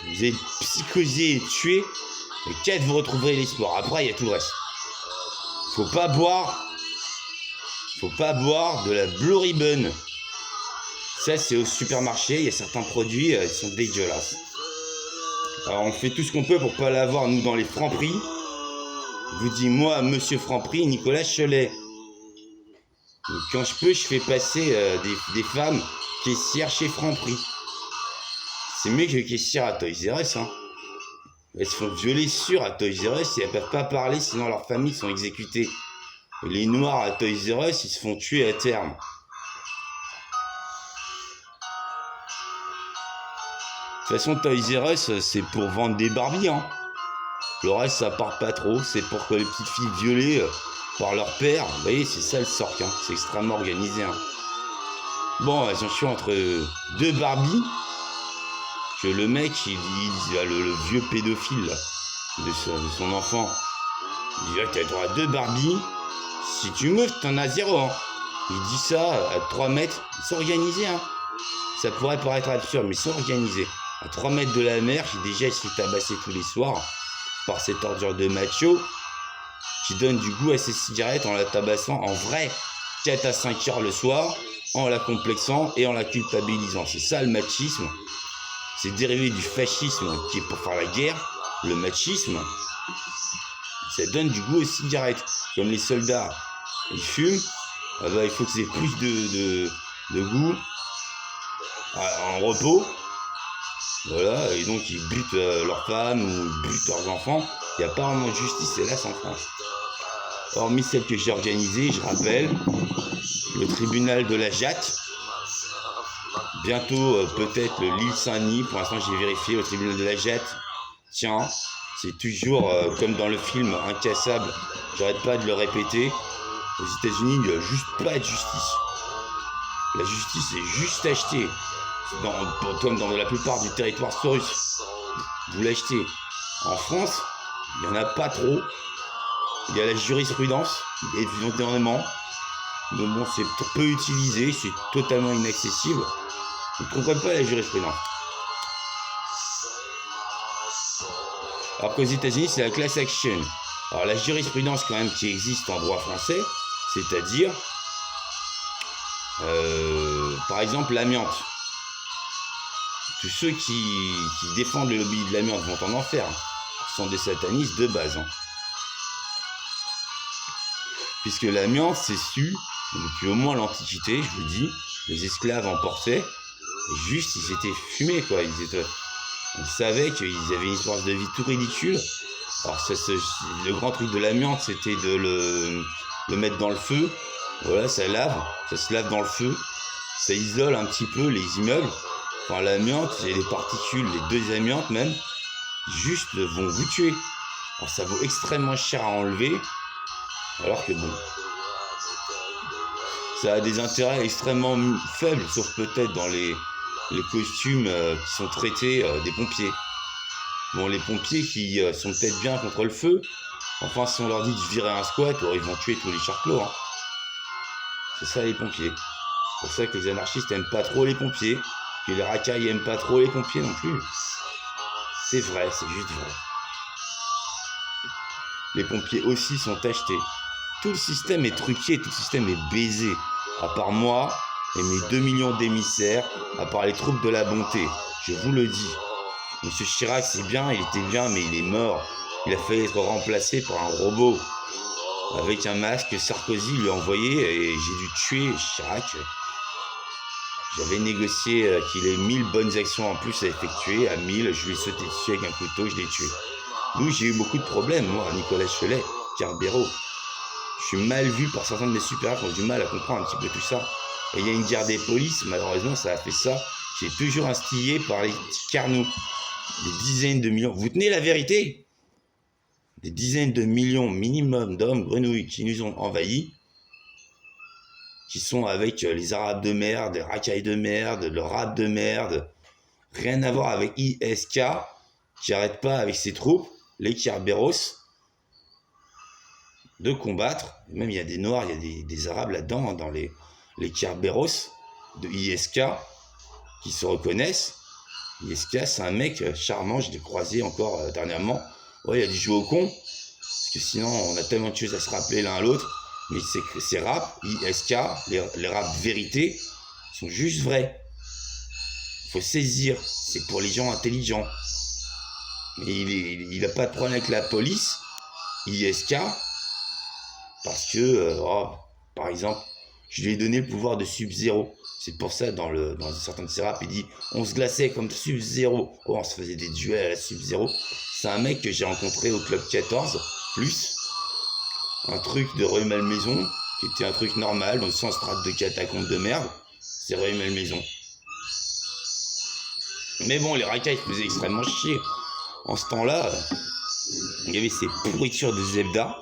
Vous allez psychoser et tuer. Et 4. Vous retrouverez l'espoir. Après, il y a tout le reste. Faut pas boire de la Blue Ribbon. Ça, c'est au supermarché. Il y a certains produits, ils sont dégueulasses. Alors, on fait tout ce qu'on peut pour pas l'avoir, nous, dans les Franprix. Je vous dis, moi, monsieur Franprix, Nicolas Cholet. Donc, quand je peux, je fais passer des femmes caissières chez Franprix. C'est mieux que caissières à Toys R Us, hein. Elles se font violer sûr à Toys R Us et elles peuvent pas parler, sinon leurs familles sont exécutées. Et les noirs à Toys R Us, ils se font tuer à terme. De toute façon, Toys R Us, c'est pour vendre des Barbies, hein. Le reste, ça part pas trop. C'est pour que les petites filles violées par leur père. Vous voyez, c'est ça le sorc, hein. C'est extrêmement organisé, hein. Bon, elles sont entre deux Barbies. Que le mec, le vieux pédophile là, de son enfant, il dit ah, t'as droit à 2 Barbies. Si tu meuves, t'en as 0. Hein. Il dit ça à 3 mètres. Ils sont organisés, hein. Ça pourrait paraître absurde, mais ils sont organisés. À 3 mètres de la mer, qui déjà se fait tabasser tous les soirs par cette ordure de macho qui donne du goût à ses cigarettes en la tabassant en vrai 4 à 5 heures le soir, en la complexant et en la culpabilisant. C'est ça le machisme. C'est dérivé du fascisme qui est pour faire la guerre. Le machisme, ça donne du goût aux cigarettes. Comme les soldats, ils fument, ah bah, il faut qu'ils aient plus de goût en repos. Voilà, et donc ils butent leurs femmes ou ils butent leurs enfants. Il n'y a pas vraiment de justice, hélas, en France. Hormis celle que j'ai organisée, je rappelle, le tribunal de la Jatte. Bientôt, peut-être l'île Saint-Denis. Pour l'instant, j'ai vérifié au tribunal de la Jatte. Tiens, c'est toujours comme dans le film Incassable. J'arrête pas de le répéter. Aux États-Unis, il n'y a juste pas de justice. La justice est juste achetée. Comme dans la plupart du territoire Saurus. Vous l'achetez. En France, il n'y en a pas trop. Il y a la jurisprudence, évidemment. Mais bon, c'est peu utilisé, c'est totalement inaccessible. Vous ne trouverez pas la jurisprudence. Alors qu'aux États-Unis, c'est la class action. Alors la jurisprudence quand même qui existe en droit français, c'est-à-dire, par exemple, l'amiante. Tous ceux qui défendent le lobby de l'amiante vont en enfer. Ce sont des satanistes de base. Hein. Puisque l'amiante, c'est su depuis au moins l'Antiquité, je vous dis, les esclaves en portaient. Et juste, ils étaient fumés, quoi. On savait qu'ils avaient une histoire de vie tout ridicule. Alors, le grand truc de l'amiante, c'était de le mettre dans le feu. Voilà, ça se lave dans le feu. Ça isole un petit peu les immeubles. Enfin, l'amiante et les particules, les deux amiantes même, juste vont vous tuer. Alors, ça vaut extrêmement cher à enlever. Alors que bon, ça a des intérêts extrêmement faibles, sauf peut-être dans les costumes qui sont traités des pompiers. Bon, les pompiers qui sont peut-être bien contre le feu, enfin, si on leur dit de virer un squat, ils vont tuer tous les charclos. Hein. C'est ça les pompiers. C'est pour ça que les anarchistes aiment pas trop les pompiers, que les racailles aiment pas trop les pompiers non plus. C'est vrai, c'est juste vrai. Les pompiers aussi sont achetés. Tout le système est truqué, tout le système est baisé. À part moi et mes 2 millions d'émissaires, à part les troupes de la bonté. Je vous le dis. Monsieur Chirac, c'est bien, il était bien, mais il est mort. Il a failli être remplacé par un robot. Avec un masque que Sarkozy lui a envoyé et j'ai dû tuer Chirac. J'avais négocié qu'il ait 1000 bonnes actions en plus à effectuer. À 1000, je lui ai sauté dessus avec un couteau, je l'ai tué. D'où j'ai eu beaucoup de problèmes, moi, Nicolas Chelet, Carbero. Je suis mal vu par certains de mes supérieurs qui ont du mal à comprendre un petit peu tout ça. Et il y a une guerre des polices, malheureusement, ça a fait ça. Qui est toujours instillé par les petits carnous. Des dizaines de millions. Vous tenez la vérité? Des dizaines de millions minimum d'hommes grenouilles qui nous ont envahis, qui sont avec les arabes de merde, les racailles de merde, le rap de merde. Rien à voir avec ISK, qui n'arrête pas avec ses troupes, les Kerberos, de combattre. Même il y a des noirs, il y a des arabes là-dedans, hein, dans les Kerberos de ISK, qui se reconnaissent. ISK, c'est un mec charmant, je l'ai croisé encore dernièrement. Ouais, il a dû jouer au con, parce que sinon on a tellement de choses à se rappeler l'un à l'autre. Mais ces raps, ISK, les raps vérité, sont juste vrais. Il faut saisir, c'est pour les gens intelligents. Mais il n'a pas de problème avec la police, ISK, parce que, par exemple, je lui ai donné le pouvoir de Sub-Zero. C'est pour ça, dans certains de ses raps, il dit « On se glaçait comme Sub-Zero ». Oh, on se faisait des duels à la Sub-Zero. C'est un mec que j'ai rencontré au Club 14, plus un truc de Rueil Malmaison, qui était un truc normal, dans le sens strate de catacombes de merde. C'est Rueil Malmaison. Mais bon, les racailles faisaient extrêmement chier. En ce temps-là, il y avait ces pourritures de Zebda,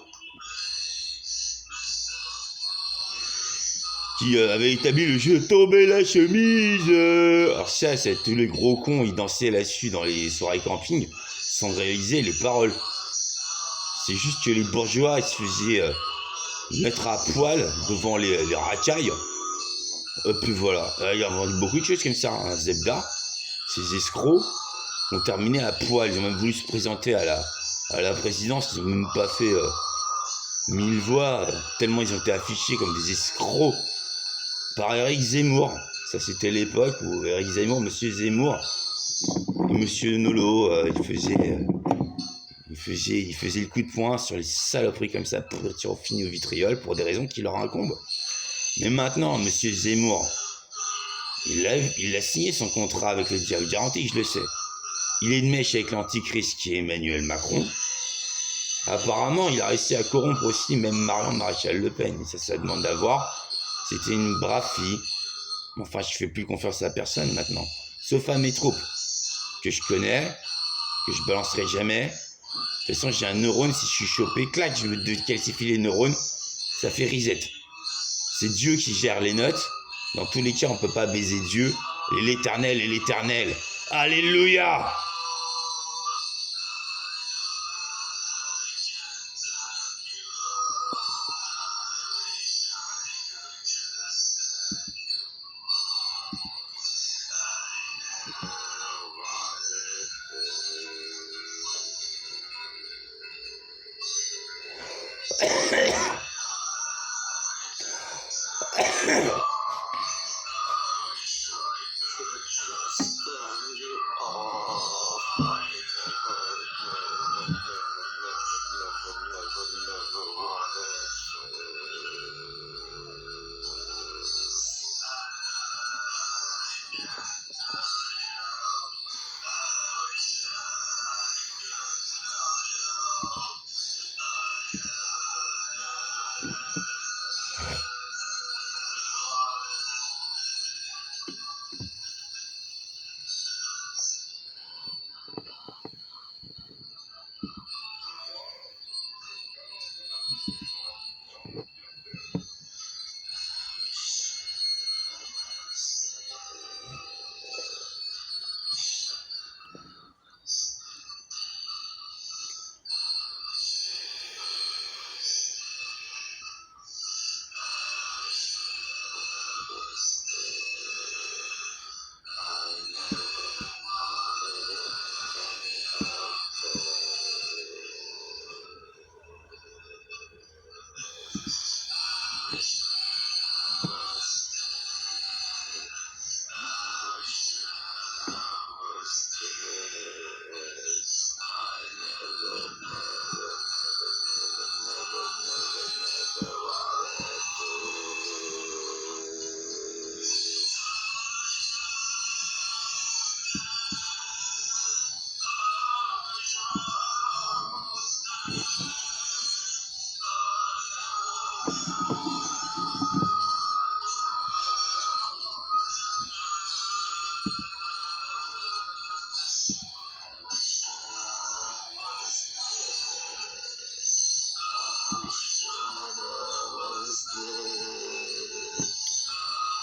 qui avait établi le jeu tomber la chemise. Alors ça, c'est tous les gros cons, ils dansaient là-dessus dans les soirées camping, sans réaliser les paroles. C'est juste que les bourgeois, ils se faisaient mettre à poil devant les racailles. Puis voilà, il y a beaucoup de choses comme ça. Hein. Zebda, ces escrocs ont terminé à poil. Ils ont même voulu se présenter à la présidence. Ils n'ont même pas fait 1000 voix, tellement ils ont été affichés comme des escrocs par Éric Zemmour. Ça, c'était l'époque où Éric Zemmour, Monsieur Zemmour, Monsieur Nolo, il faisait le coup de poing sur les saloperies comme ça, pour tirer au fini au vitriol, pour des raisons qui leur incombent. Mais maintenant, Monsieur Zemmour, il a signé son contrat avec le diable garanti, je le sais. Il est de mèche avec l'antichrist qui est Emmanuel Macron. Apparemment, il a réussi à corrompre aussi même Marion Maréchal Le Pen. Ça demande à voir. C'était une brave fille. Enfin, je fais plus confiance à personne maintenant. Sauf à mes troupes, que je connais, que je balancerai jamais. De toute façon, j'ai un neurone, si je suis chopé, clac, je me calcifie les neurones, ça fait reset. C'est Dieu qui gère les notes. Dans tous les cas, on ne peut pas baiser Dieu. Et l'éternel est l'éternel. Alléluia!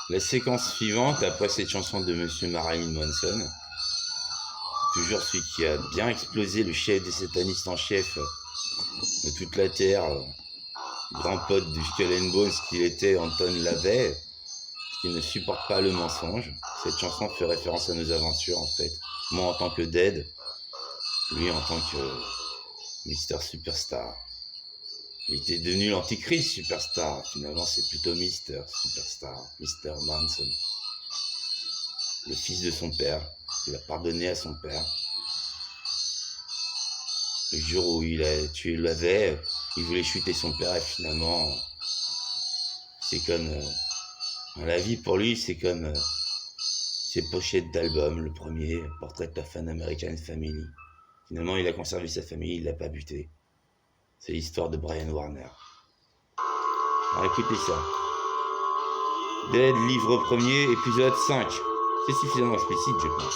La séquence suivante, après cette chanson de Monsieur Marilyn Manson, toujours celui qui a bien explosé, le chef des satanistes en chef de toute la Terre, grand pote du Skull and Bones qu'il était, Anton LaVey, qui ne supporte pas le mensonge. Cette chanson fait référence à nos aventures en fait. Moi en tant que Dead, lui en tant que Mr. Superstar. Il était devenu l'antichrist Superstar. Finalement c'est plutôt Mr. Superstar, Mr. Manson. Le fils de son père. Il a pardonné à son père. Le jour où il a tué LaVey, il voulait chuter son père et finalement, c'est comme... la vie pour lui, c'est comme ses pochettes d'albums. Le premier, Portrait of an American Family. Finalement, il a conservé sa famille, il l'a pas buté. C'est l'histoire de Brian Warner. Alors écoutez ça. Dead, livre premier, épisode 5. C'est suffisamment explicite, je pense.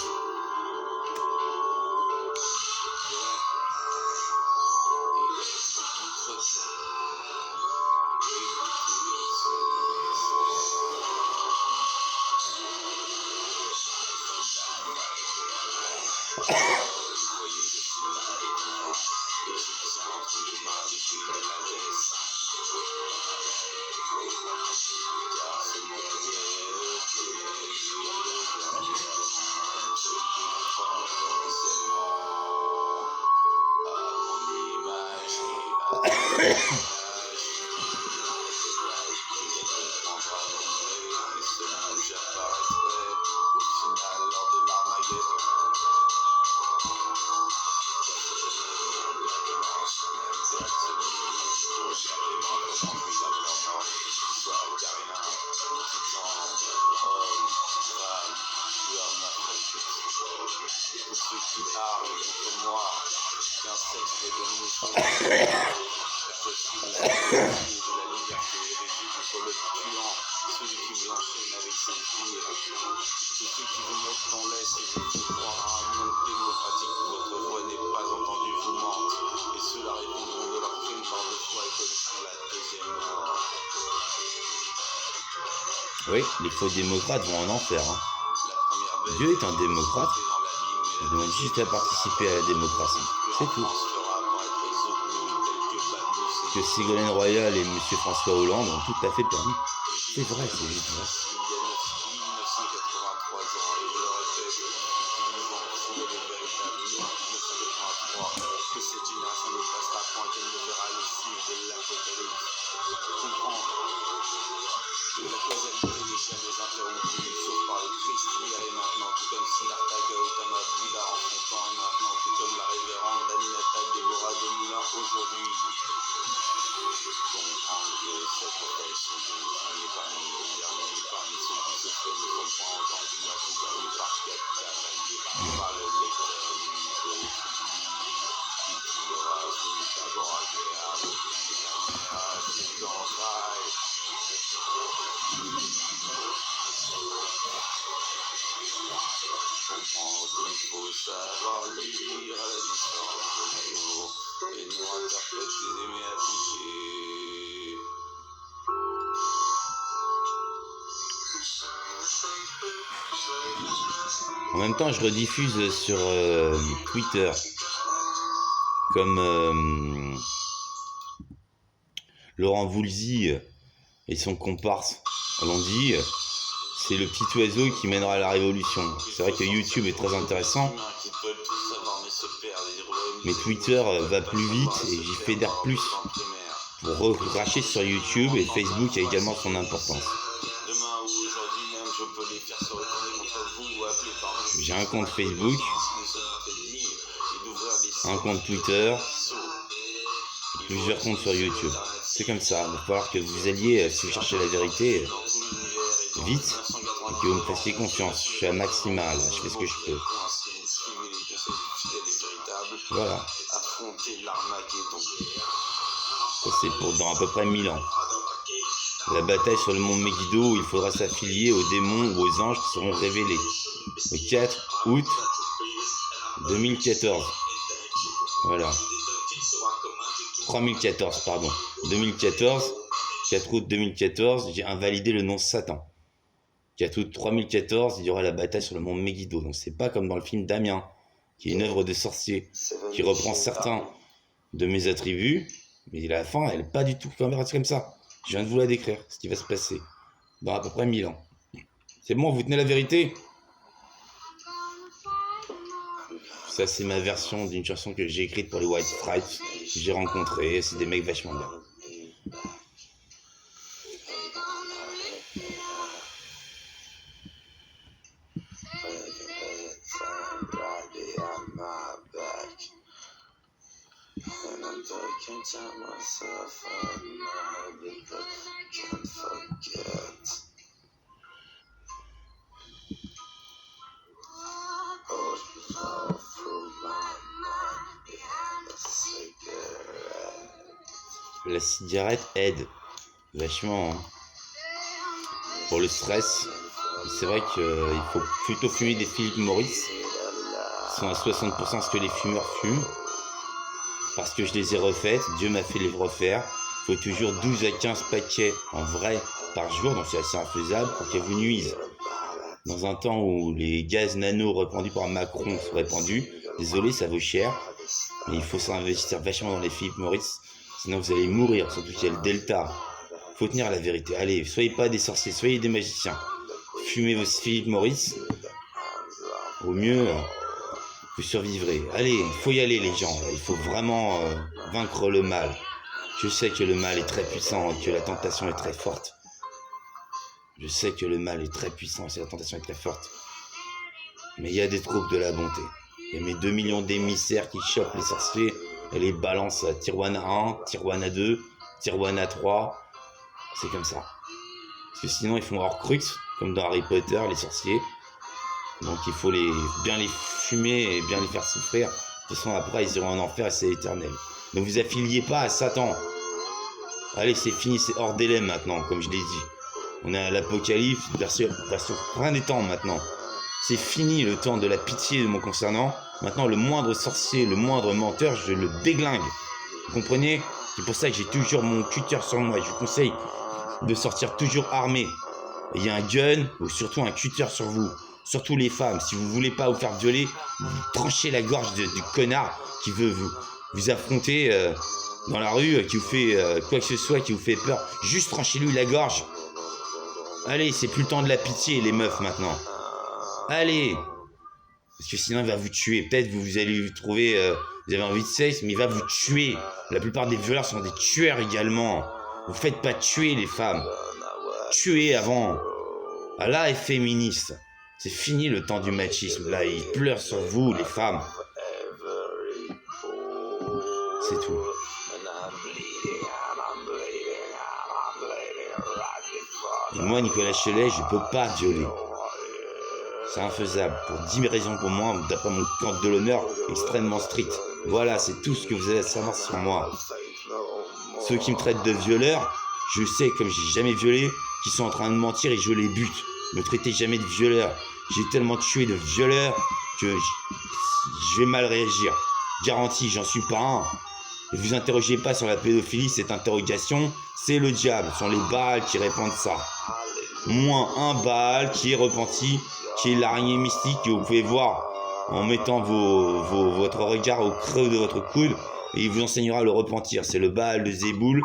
Oui, les faux démocrates vont en enfer. Hein. Dieu est un démocrate. Il demande juste à participer à la démocratie. C'est tout. Que Ségolène Royal et M. François Hollande ont tout à fait permis. C'est vrai, c'est juste vrai. En même temps, je rediffuse sur Twitter, comme Laurent Voulzy et son comparse l'ont dit, c'est le petit oiseau qui mènera à la révolution. C'est vrai que YouTube est très intéressant, mais Twitter va plus vite et j'y fédère plus pour recracher sur YouTube, et Facebook a également son importance. J'ai un compte Facebook, un compte Twitter, plusieurs comptes sur YouTube. C'est comme ça, il va falloir que vous alliez, si vous cherchez la vérité, vite, et que vous me fassiez confiance. Je suis à Maximal, je fais ce que je peux. Voilà. Ça c'est pour dans à peu près 1000 ans. La bataille sur le mont Megiddo où il faudra s'affilier aux démons ou aux anges qui seront révélés. Le 4 août 2014. Voilà. 3014, pardon. 2014, 4 août 2014, j'ai invalidé le nom Satan. Qu'à 3014, il y aura la bataille sur le mont Megiddo. Donc c'est pas comme dans le film Damien, qui est une œuvre de sorcier, qui reprend certains de mes attributs, mais à la fin, elle n'est pas du tout comme ça. Je viens de vous la décrire, ce qui va se passer dans à peu près 1000 ans. C'est bon, vous tenez la vérité? Ça, c'est ma version d'une chanson que j'ai écrite pour les White Stripes. J'ai rencontré, c'est des mecs vachement bien. La cigarette aide vachement hein, pour le stress. C'est vrai qu'il faut plutôt fumer des Philip Morris, qui sont à 60% ce que les fumeurs fument, parce que je les ai refaites, Dieu m'a fait les refaire. Il faut toujours 12 à 15 paquets en vrai par jour, donc c'est assez infaisable pour qu'elles vous nuisent. Dans un temps où les gaz nano répandus par Macron sont répandus, désolé, ça vaut cher, mais il faut s'investir vachement dans les Philip Morris, sinon vous allez mourir, surtout qu'il y a le Delta. Faut tenir à la vérité. Allez, soyez pas des sorciers, soyez des magiciens. Fumez vos Philip Morris. Au mieux, vous survivrez. Allez, il faut y aller les gens. Il faut vraiment vaincre le mal. Je sais que le mal est très puissant et que la tentation est très forte. Je sais que le mal est très puissant et que la tentation est très forte. Mais il y a des troupes de la bonté. Il y a mes 2 millions d'émissaires qui chopent les sorciers et les balancent à Tijuana 1, Tijuana 2, Tijuana 3. C'est comme ça. Parce que sinon ils font Horcrux, comme dans Harry Potter, les sorciers. Donc il faut bien les fumer et bien les faire souffrir. De toute façon après ils iront en enfer et c'est éternel. Ne vous affiliez pas à Satan. Allez, c'est fini, c'est hors délai maintenant, comme je l'ai dit. On est à l'Apocalypse, version fin des temps maintenant. C'est fini le temps de la pitié de mon concernant. Maintenant, le moindre sorcier, le moindre menteur, je le déglingue. Vous comprenez? C'est pour ça que j'ai toujours mon cutter sur moi. Je vous conseille de sortir toujours armé. Il y a un gun ou surtout un cutter sur vous. Surtout les femmes. Si vous voulez pas vous faire violer, vous tranchez la gorge du connard qui veut vous affronter dans la rue, qui vous fait quoi que ce soit, qui vous fait peur. Juste tranchez-lui la gorge. Allez, c'est plus le temps de la pitié, les meufs, maintenant. Allez. Parce que sinon, il va vous tuer. Peut-être vous allez vous trouver... vous avez envie de sexe, mais il va vous tuer. La plupart des violeurs sont des tueurs également. Vous faites pas tuer les femmes. Tuez avant. Allah est féministe. C'est fini le temps du machisme. Là, il pleure sur vous, les femmes. C'est tout. Et moi, Nicolas Chelet, je peux pas violer. C'est infaisable. Pour 10 raisons pour moi, d'après mon code de l'honneur extrêmement strict. Voilà, c'est tout ce que vous avez à savoir sur moi. Ceux qui me traitent de violeur, je sais, comme j'ai jamais violé, qu'ils sont en train de mentir et je les bute. Ne traitez jamais de violeur. J'ai tellement tué de violeurs que je vais mal réagir. Garanti, j'en suis pas un. Ne vous interrogez pas sur la pédophilie, cette interrogation, c'est le diable. Ce sont les Baals qui répandent ça. Moins un Baal qui est repenti, qui est l'araignée mystique que vous pouvez voir en mettant votre regard au creux de votre coude et il vous enseignera le repentir. C'est le Baal de Zéboul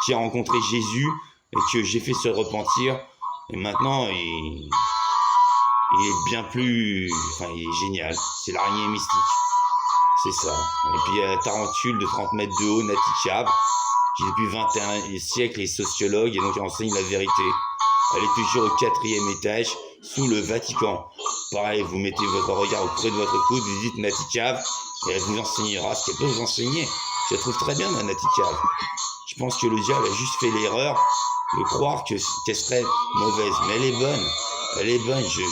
qui a rencontré Jésus et que j'ai fait se repentir. Et maintenant, il est bien plus... Enfin, il est génial. C'est l'araignée mystique. C'est ça. Et puis il y a la tarentule de 30 mètres de haut, Nati Cave, qui depuis 21 siècles est sociologue et donc elle enseigne la vérité. Elle est toujours au 4e étage, sous le Vatican. Pareil, vous mettez votre regard au creux de votre coude, vous dites Nati Cave, et elle vous enseignera ce qu'elle peut vous enseigner. Je la trouve très bien, la Nati Cave. Je pense que le diable a juste fait l'erreur de croire qu'elle serait mauvaise. Mais elle est bonne. Elle est bonne. Je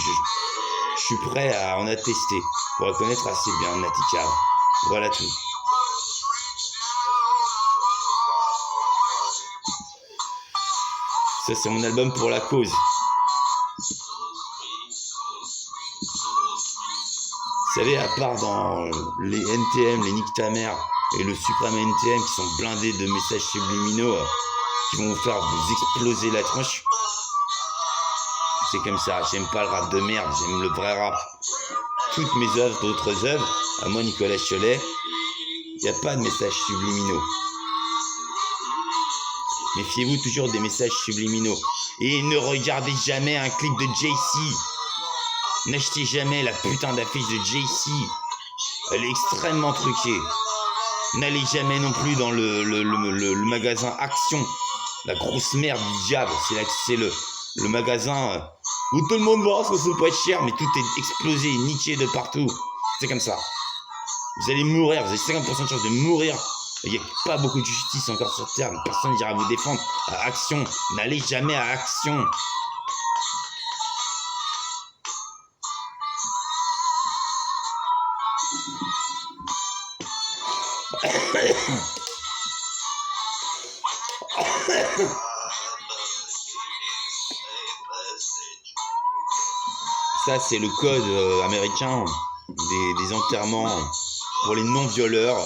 suis prêt à en attester pour la connaître assez bien, Nati Cave. Voilà tout. Ça, c'est mon album pour la cause. Vous savez, à part dans les NTM, les Nick ta mère et le Suprême NTM qui sont blindés de messages subliminaux qui vont vous faire vous exploser la tronche, C'est comme ça, j'aime pas le rap de merde, j'aime le vrai rap. Toutes mes œuvres, d'autres œuvres, à moi Nicolas Cholet, il n'y a pas de messages subliminaux. Méfiez-vous toujours des messages subliminaux. Et ne regardez jamais un clip de Jay-Z. N'achetez jamais la putain d'affiche de Jay-Z. Elle est extrêmement truquée. N'allez jamais non plus dans le magasin Action. La grosse merde du diable. C'est le magasin où tout le monde voit que c'est pas cher, mais tout est explosé, niqué de partout. C'est comme ça. Vous allez mourir, vous avez 50% de chance de mourir. Il n'y a pas beaucoup de justice encore sur Terre, mais personne n'ira vous défendre. À Action, n'allez jamais à Action. Ça, c'est le code américain des enterrements pour les non-violeurs.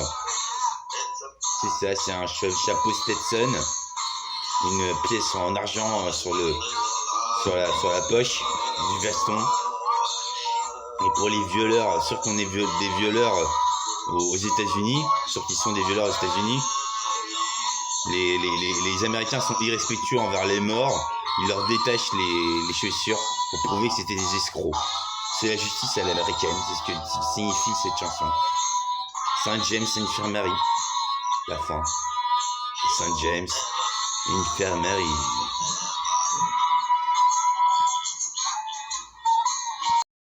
C'est ça, c'est un chapeau Stetson, une pièce en argent sur la poche du veston. Et pour les violeurs, sûr qu'on est des violeurs aux États-Unis, sûr qu'ils sont des violeurs aux États-Unis, les Américains sont irrespectueux envers les morts. Ils leur détachent les chaussures pour prouver que c'était des escrocs. C'est la justice à l'américaine, c'est ce que signifie cette chanson. Saint James Infirmary, la fin. Saint James Infirmary.